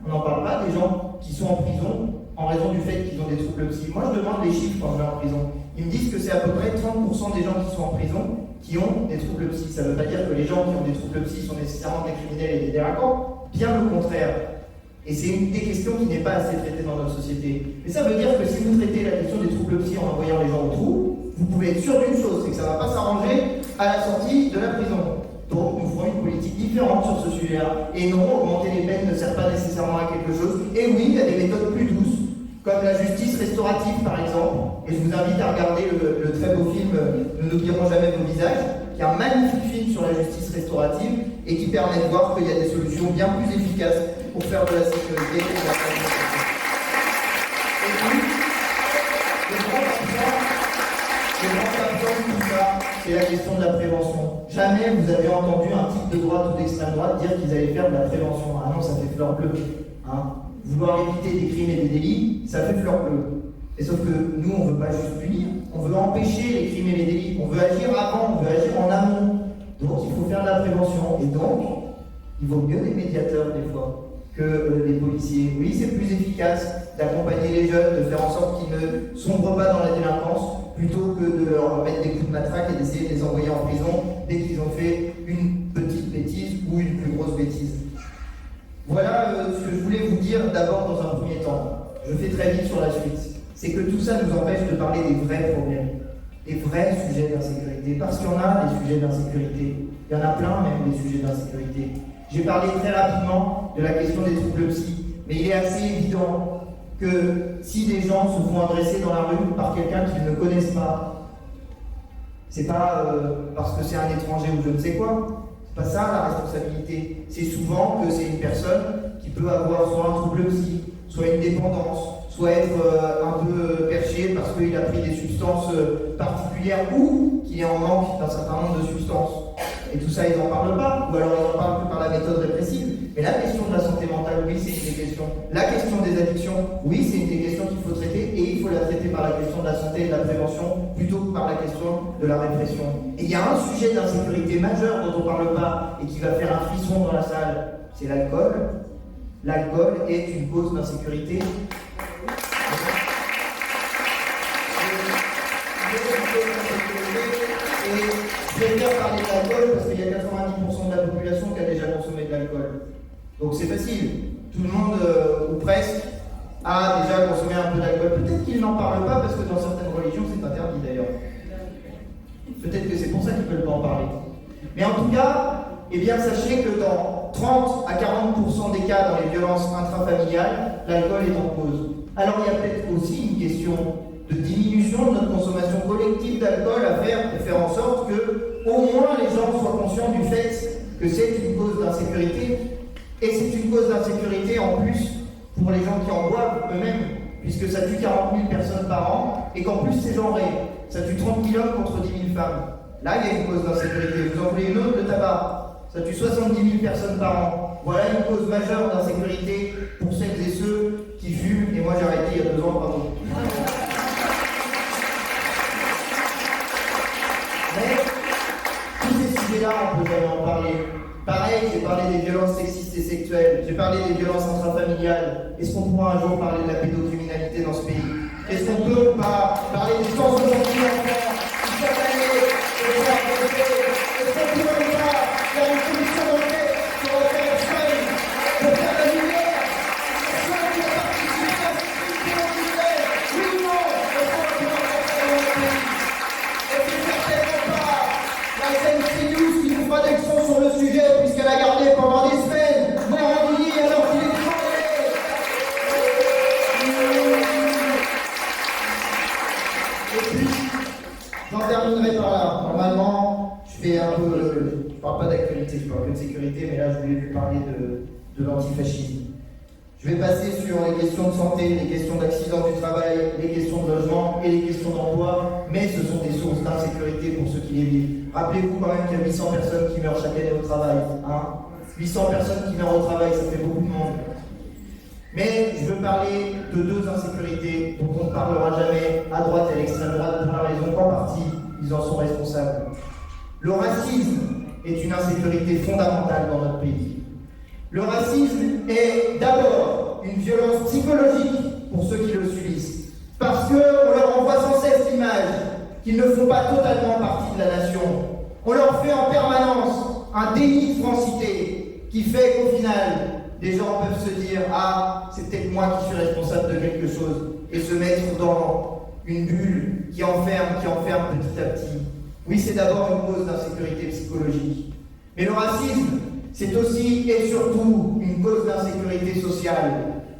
On n'en parle pas des gens qui sont en prison en raison du fait qu'ils ont des troubles psy. Moi, je demande les chiffres quand je vais en prison. Ils me disent que c'est à peu près 30% des gens qui sont en prison qui ont des troubles psy. Ça ne veut pas dire que les gens qui ont des troubles psy sont nécessairement des criminels et des délinquants, bien le contraire. Et c'est une des questions qui n'est pas assez traitée dans notre société. Mais ça veut dire que si vous traitez la question des troubles psy en envoyant les gens au trou, vous pouvez être sûr d'une chose, c'est que ça ne va pas s'arranger à la sortie de la prison. Donc nous ferons une politique différente sur ce sujet-là. Et non, augmenter les peines ne sert pas nécessairement à quelque chose. Et oui, il y a des méthodes plus douces, comme la justice restaurative par exemple. Et je vous invite à regarder le très beau film Nous n'oublierons jamais vos visages, qui est un magnifique film sur la justice restaurative et qui permet de voir qu'il y a des solutions bien plus efficaces pour faire de la sécurité et de la sécurité. Et puis, le grand absent de tout ça, c'est la question de la prévention. Jamais vous avez entendu un type de droite ou d'extrême droite dire qu'ils allaient faire de la prévention. Ah non, ça fait fleur bleue. Vouloir éviter des crimes et des délits, ça fait fleur bleue. Et sauf que nous, on ne veut pas juste punir, on veut empêcher les crimes et les délits. On veut agir avant, on veut agir en amont. Donc il faut faire de la prévention. Et donc, il vaut mieux des médiateurs des fois que les policiers. Oui, c'est plus efficace d'accompagner les jeunes, de faire en sorte qu'ils ne sombrent pas dans la délinquance, plutôt que de leur mettre des coups de matraque et d'essayer de les envoyer en prison dès qu'ils ont fait une petite bêtise ou une plus grosse bêtise. Voilà ce que je voulais vous dire d'abord dans un premier temps. Je fais très vite sur la suite. C'est que tout ça nous empêche de parler des vrais problèmes, des vrais sujets d'insécurité, parce qu'il y en a des sujets d'insécurité. Il y en a plein même des sujets d'insécurité. J'ai parlé très rapidement de la question des troubles psy, mais il est assez évident que si des gens se font adresser dans la rue par quelqu'un qu'ils ne connaissent pas, c'est pas parce que c'est un étranger ou je ne sais quoi, c'est pas ça la responsabilité. C'est souvent que c'est une personne qui peut avoir soit un trouble psy, soit une dépendance, soit être un peu perché parce qu'il a pris des substances particulières ou qu'il est en manque d'un certain nombre de substances. Et tout ça, ils n'en parlent pas, ou alors ils en parlent que par la méthode répressive. Mais la question de la santé mentale, oui, c'est une des questions. La question des addictions, oui, c'est une des questions qu'il faut traiter, et il faut la traiter par la question de la santé et de la prévention, plutôt que par la question de la répression. Et il y a un sujet d'insécurité majeur dont on ne parle pas, et qui va faire un frisson dans la salle, c'est l'alcool. L'alcool est une cause d'insécurité. Je préfère parler de l'alcool parce qu'il y a 90% de la population qui a déjà consommé de l'alcool. Donc c'est facile. Tout le monde, ou presque, a déjà consommé un peu d'alcool. Peut-être qu'ils n'en parlent pas parce que dans certaines religions c'est interdit d'ailleurs. Peut-être que c'est pour ça qu'ils ne veulent pas en parler. Mais en tout cas, eh bien sachez que dans 30 à 40% des cas dans les violences intrafamiliales, l'alcool est en cause. Alors il y a peut-être aussi une question de diminution de notre consommation collective d'alcool à faire pour faire en sorte que au moins les gens soient conscients du fait que c'est une cause d'insécurité. Et c'est une cause d'insécurité en plus pour les gens qui en boivent eux-mêmes, puisque ça tue 40 000 personnes par an et qu'en plus c'est genré. Ça tue 30 000 hommes contre 10 000 femmes. Là, il y a une cause d'insécurité. Vous en voulez une autre, le tabac. Ça tue 70 000 personnes par an. Voilà une cause majeure d'insécurité pour celles et ceux qui fument. Et moi, j'ai arrêté il y a 2 ans, bravo. Mais tous ces sujets-là, on ne peut jamais en parler. Pareil, j'ai parlé des violences sexistes et sexuelles, j'ai parlé des violences intrafamiliales. Est-ce qu'on pourra un jour parler de la pédocriminalité dans ce pays? Est-ce qu'on peut ou pas parler des 160 000 enfants qui chaque année se font agresser? Est-ce qu'on peut ou pas faire une commission d'enquête sur l'affaire Epstein pour faire la lumière? Est-ce qu'on peut participer à cette commission d'enquête? Oui ou non? Est-ce qu'on peut faire ça dans le pays? Et c'est certainement pas la SNC News qui nous fera des leçons sur le sujet puisqu'elle a gardé pendant des semaines Morandini alors qu'il est crevé. Et puis, j'en terminerai par là. Normalement, je fais un peu... Je parle pas d'actualité, je parle que de sécurité, mais là je voulais vous parler de l'antifascisme. Je vais passer sur les questions de santé, les questions d'accidents du travail, les questions de logement et les questions d'emploi, mais ce sont des sources d'insécurité pour ceux qui les vivent. Rappelez-vous quand même qu'il y a 800 personnes qui meurent chaque année au travail. 800 personnes qui meurent au travail, ça fait beaucoup de monde. Mais je veux parler de deux insécurités dont on ne parlera jamais à droite et à l'extrême droite pour la raison qu'en partie, ils en sont responsables. Le racisme est une insécurité fondamentale dans notre pays. Le racisme est d'abord une violence psychologique pour ceux qui le subissent, parce qu'on leur envoie sans cesse l'image qu'ils ne font pas totalement partie de la nation. On leur fait en permanence un déni de francité qui fait qu'au final, des gens peuvent se dire « Ah, c'est peut-être moi qui suis responsable de quelque chose » et se mettre dans une bulle qui enferme petit à petit. Oui, c'est d'abord une cause d'insécurité psychologique. Mais le racisme, c'est aussi et surtout une cause d'insécurité sociale.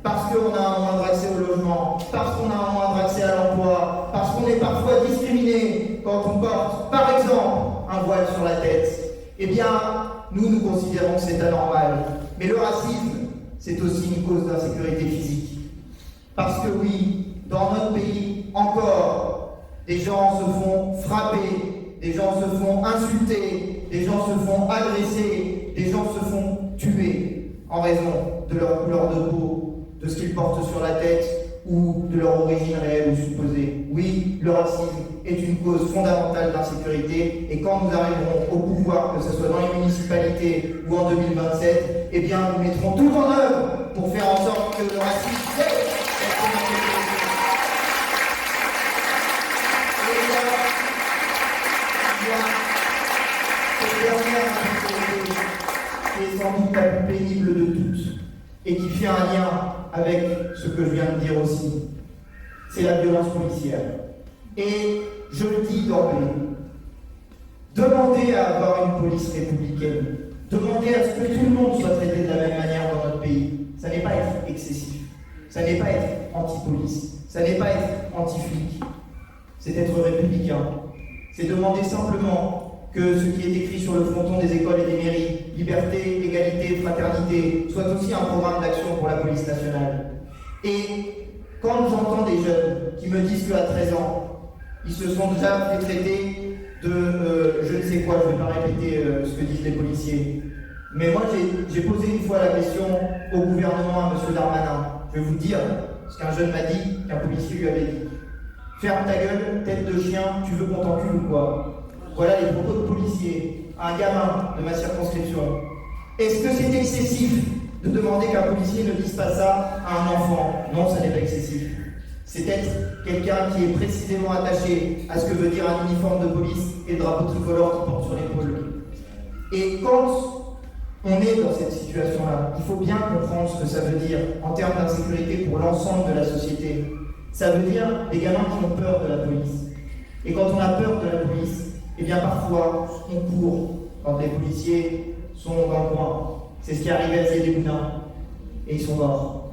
Parce qu'on a un moindre accès au logement, parce qu'on a un moindre accès à l'emploi, parce qu'on est parfois discriminé quand on porte, par exemple, un voile sur la tête. Eh bien, nous considérons que c'est anormal. Mais le racisme, c'est aussi une cause d'insécurité physique. Parce que oui, dans notre pays, encore, des gens se font frapper, des gens se font insulter, des gens se font agresser, des gens se font tuer en raison de leur couleur de peau, de ce qu'ils portent sur la tête ou de leur origine réelle ou supposée. Oui, le racisme est une cause fondamentale d'insécurité et quand nous arriverons au pouvoir, que ce soit dans les municipalités ou en 2027, eh bien nous mettrons tout en œuvre pour faire en sorte que le racisme cesse d'être une insécurité. Cette dernière insécurité qui est sans doute la plus pénible de toutes et qui fait un lien avec ce que je viens de dire aussi, c'est la violence policière. Et je le dis d'emblée, demandez à avoir une police républicaine, demandez à ce que tout le monde soit traité de la même manière dans notre pays. Ça n'est pas être excessif, ça n'est pas être anti-police, ça n'est pas être anti-flic, c'est être républicain. C'est demander simplement que ce qui est écrit sur le fronton des écoles et des mairies, liberté, égalité, fraternité, soit aussi un programme d'action pour la police nationale. Et quand j'entends des jeunes qui me disent qu'à 13 ans, ils se sont déjà fait traiter de je ne sais quoi, je ne vais pas répéter ce que disent les policiers. Mais moi, j'ai posé une fois la question au gouvernement, à M. Darmanin. Je vais vous dire ce qu'un jeune m'a dit, qu'un policier lui avait dit. Ferme ta gueule, tête de chien, tu veux qu'on t'encule ou quoi? Voilà les propos de policiers à un gamin de ma circonscription. Est-ce que c'est excessif de demander qu'un policier ne dise pas ça à un enfant? Non, ça n'est pas excessif. C'est être quelqu'un qui est précisément attaché à ce que veut dire un uniforme de police et le drapeau tricolore qu'il porte sur l'épaule. Et quand on est dans cette situation-là, il faut bien comprendre ce que ça veut dire en termes d'insécurité pour l'ensemble de la société. Ça veut dire des gamins qui ont peur de la police. Et quand on a peur de la police, eh bien parfois on court quand les policiers sont dans le coin. C'est ce qui est arrivé à Zied Boudin. Et ils sont morts.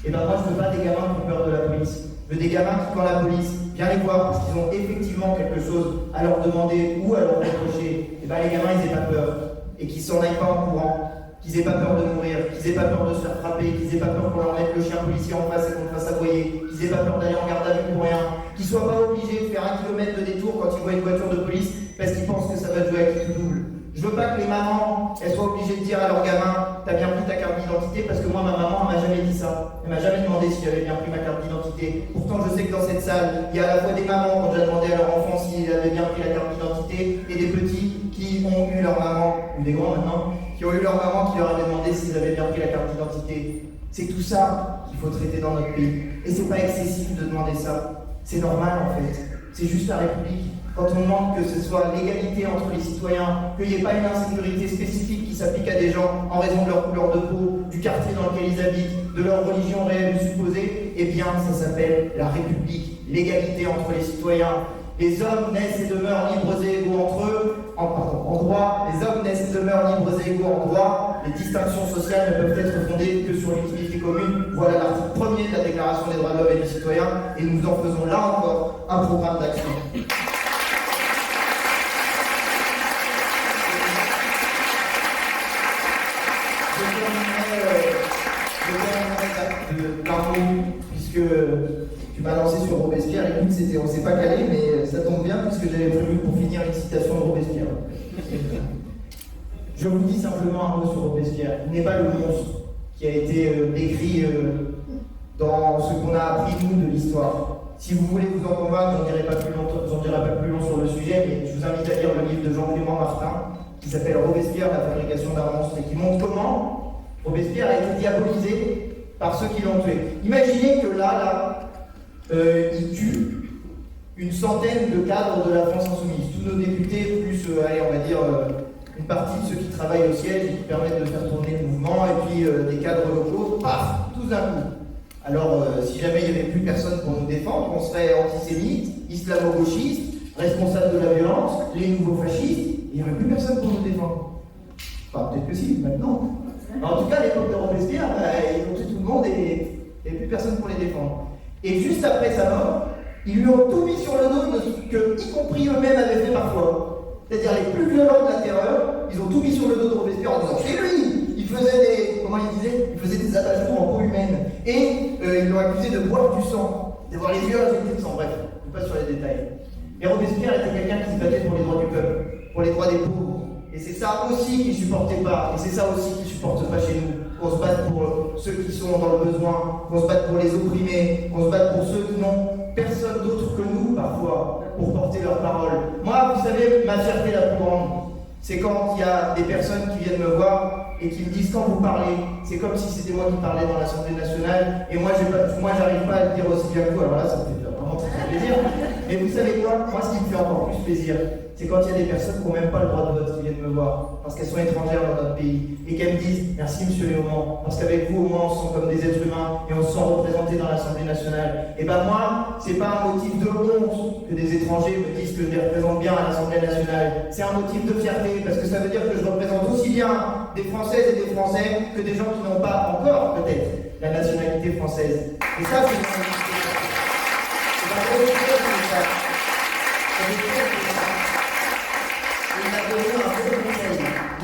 Et bien moi je ne veux pas des gamins qui ont peur de la police. Je veux des gamins qui, quand la police vient les voir parce qu'ils ont effectivement quelque chose à leur demander ou à leur reprocher, et bien les gamins ils n'aient pas peur. Et qu'ils s'en aillent pas en courant, qu'ils n'aient pas peur de mourir, qu'ils n'aient pas peur de se faire frapper, qu'ils n'aient pas peur qu'on leur mette le chien policier en face et qu'on le fasse aboyer, qu'ils n'aient pas peur d'aller en garde à vue pour rien, qu'ils ne soient pas obligés de faire 1 kilomètre de détour quand ils voient une voiture de police parce qu'ils pensent que ça va jouer avec tout double. Je veux pas que les mamans elles soient obligées de dire à leur gamin t'as bien pris ta carte d'identité, parce que moi ma maman elle m'a jamais dit ça. Elle m'a jamais demandé si j'avais bien pris ma carte d'identité. Pourtant je sais que dans cette salle il y a à la fois des mamans quand j'ai demandé à leur enfant s'ils avaient bien pris la carte d'identité et des petits qui ont eu leur maman, ou des grands maintenant, qui ont eu leur maman qui leur avait demandé s'ils avaient bien pris la carte d'identité. C'est tout ça qu'il faut traiter dans notre pays. Et c'est pas excessif de demander ça. C'est normal en fait. C'est juste la République. Quand on demande que ce soit l'égalité entre les citoyens, qu'il n'y ait pas une insécurité spécifique qui s'applique à des gens en raison de leur couleur de peau, du quartier dans lequel ils habitent, de leur religion réelle ou supposée, eh bien ça s'appelle la République, l'égalité entre les citoyens. Les hommes naissent et demeurent libres et égaux entre eux, en droit. Les hommes naissent et demeurent libres et égaux en droit. Les distinctions sociales ne peuvent être fondées que sur l'utilité commune. Voilà l'article 1er de la Déclaration des droits de l'homme et du citoyen. Et nous en faisons là encore un programme d'action. Je d'un mot, puisque tu m'as lancé sur Robespierre. Écoute, on ne s'est pas calé, mais ça tombe bien, puisque j'avais prévu pour finir une citation de Robespierre. Je vous dis simplement un mot sur Robespierre. Il n'est pas le monstre qui a été décrit dans ce qu'on a appris, nous, de l'histoire. Si vous voulez vous en convaincre, j'en dirai pas plus long sur le sujet, mais je vous invite à lire le livre de Jean-Clément Martin, qui s'appelle Robespierre, la fabrication d'un monstre, et qui montre comment Robespierre a été diabolisé par ceux qui l'ont tué. Imaginez que il tue une centaine de cadres de la France Insoumise, tous nos députés, plus, on va dire, une partie de ceux qui travaillent au siège et qui permettent de faire tourner le mouvement, et puis des cadres locaux, paf, tous d'un coup. Alors, si jamais il n'y avait plus personne pour nous défendre, on serait antisémites, islamo-gauchistes, responsables de la violence, les nouveaux fascistes, et il n'y aurait plus personne pour nous défendre. Enfin, peut-être que si, maintenant. Mais en tout cas, à l'époque de Robespierre, ils ont tué tout le monde et il n'y avait plus personne pour les défendre. Et juste après sa mort, ils lui ont tout mis sur le dos de ce que, y compris eux-mêmes, avaient fait parfois. C'est-à-dire les plus violents de la terreur, ils ont tout mis sur le dos de Robespierre en disant « c'est lui !» Il faisait il faisait des attachements en peau humaine. Et ils l'ont accusé de boire du sang, d'avoir les yeux injectés de sang. Bref, je ne vais pas sur les détails. Et Robespierre était quelqu'un qui se battait pour les droits du peuple, pour les droits des pauvres. Et c'est ça aussi qu'il ne supportait pas. Et c'est ça aussi qu'il ne supporte pas chez nous. Qu'on se batte pour ceux qui sont dans le besoin, qu'on se batte pour les opprimés, qu'on se batte pour ceux qui n'ont personne d'autre que nous, parfois, pour porter leur parole. Moi, vous savez, ma fierté la plus grande, c'est quand il y a des personnes qui viennent me voir et qui me disent quand vous parlez, c'est comme si c'était moi qui parlais dans l'Assemblée nationale et moi j'arrive pas à le dire aussi bien que vous. Alors là, ça me fait vraiment très plaisir. Mais vous savez quoi? Moi, ce qui me fait encore plus plaisir, c'est quand il y a des personnes qui n'ont même pas le droit de vote qui viennent me voir parce qu'elles sont étrangères dans notre pays et qu'elles me disent merci monsieur Léaumont, parce qu'avec vous au moins on se sent comme des êtres humains et on se sent représentés dans l'Assemblée nationale. Et ben moi, c'est pas un motif de honte que des étrangers me disent que je les représente bien à l'Assemblée nationale. C'est un motif de fierté parce que ça veut dire que je représente aussi bien des Françaises et des Français que des gens qui n'ont pas encore peut-être la nationalité française. Et ça, c'est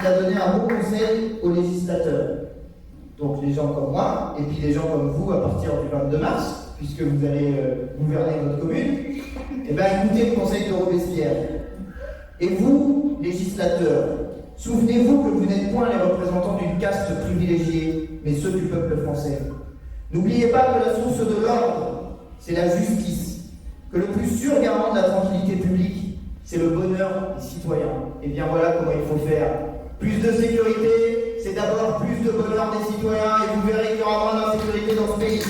il a donné un bon conseil aux législateurs. Donc les gens comme moi, et puis les gens comme vous à partir du 22 mars, puisque vous allez gouverner notre commune, et bien écoutez le conseil de Robespierre. Et vous, législateurs, souvenez-vous que vous n'êtes point les représentants d'une caste privilégiée, mais ceux du peuple français. N'oubliez pas que la source de l'ordre, c'est la justice, que le plus sûr garant de la tranquillité publique, c'est le bonheur des citoyens. Et bien voilà comment il faut faire. Plus de sécurité, c'est d'abord plus de bonheur des citoyens, et vous verrez qu'il y aura moins d'insécurité dans ce pays.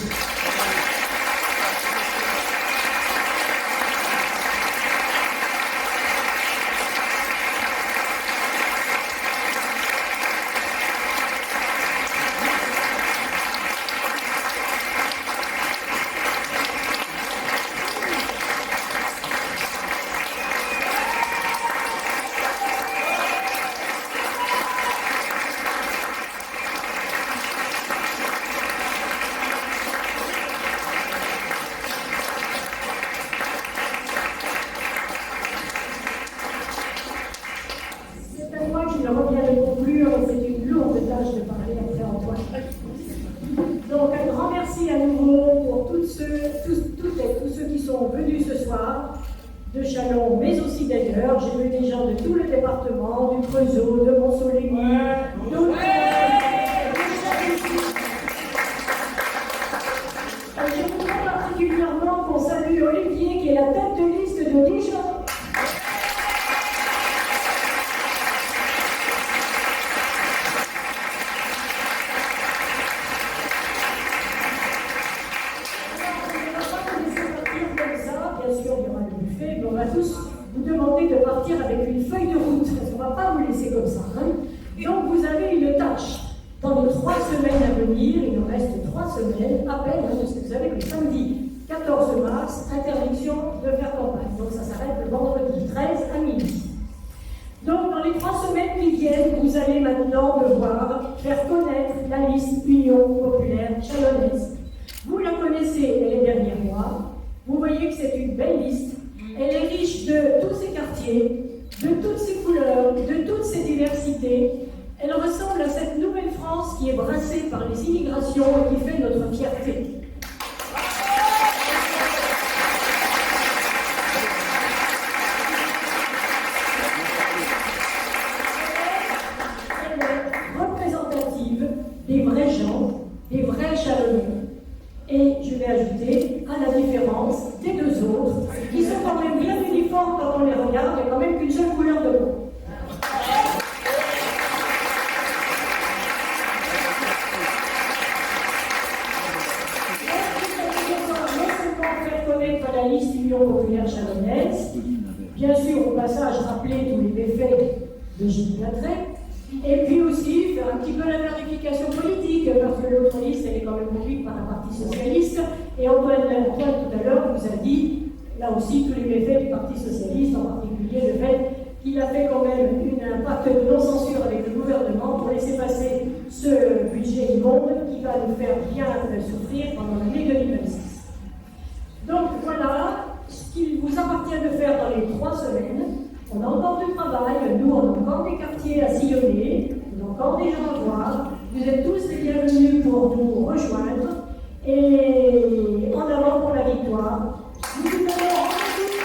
de Châlons, mais aussi d'ailleurs. J'ai vu des gens de tout le département, du Creusot, de Montsoleil, je voudrais particulièrement qu'on salue Olivier, qui est la tête de liste de Dijon. Vous demander de partir avec une feuille de route, parce qu'on ne va pas vous laisser comme ça. Donc vous avez une tâche. Dans les 3 semaines à venir, il nous reste 3 semaines à peine, parce que vous savez que le samedi 14 mars, interdiction de faire campagne. Donc ça s'arrête le vendredi 13 à midi. Donc dans les 3 semaines qui viennent, vous allez maintenant devoir faire connaître la liste Union populaire chalonnaise. Vous la connaissez, elle est derrière moi. Vous voyez que c'est une belle liste. Elle est riche de tous ces quartiers, de toutes ces couleurs, de toutes ces diversités. Elle ressemble à cette nouvelle France France qui est brassée par les immigrations et qui fait notre fierté. Elle est représentative des vrais gens, des vrais Chalonnais. Et je vais ajouter, à la différence des deux autres, qui sont quand même bien uniformes quand on les regarde, il n'y a quand même qu'une seule couleur de peau. La liste Union populaire chalonnaise, bien sûr au passage rappeler tous les méfaits de Gilles Latret, et puis aussi faire un petit peu la vérification politique, parce que l'autre liste elle est quand même conduite par un parti socialiste, et Antoine tout à l'heure vous a dit, là aussi tous les méfaits du Parti socialiste, en particulier le fait qu'il a fait quand même un pacte de non-censure avec le gouvernement pour laisser passer ce budget immonde qui va nous faire bien souffrir pendant l'année 2026. Donc voilà ce qu'il vous appartient de faire dans les 3 semaines. On a encore du travail, nous on a encore des quartiers à sillonner, on a encore des gens à voir. Vous êtes tous les bienvenus pour nous rejoindre. Et en avant pour la victoire. Nous vous donnons rendez-vous.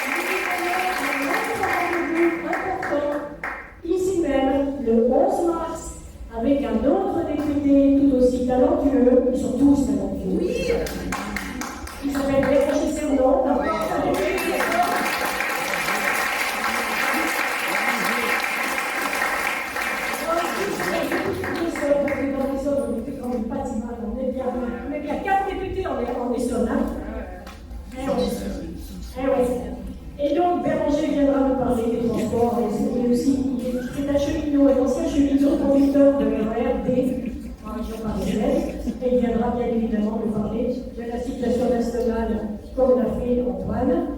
Nous vous donnons un rendez-vous important ici même le 11 mars. Avec un autre député tout aussi talentueux, ils sont tous talentueux. Oui. Il s'appelle Béranger Cernon. On est bien 4 députés en Essonne. Et donc Béranger viendra nous parler des transports et aussi c'est un cheminot, un ancien cheminot conducteur de RERD en région parisienne, et il viendra bien évidemment nous parler de la situation nationale comme l'a fait Antoine.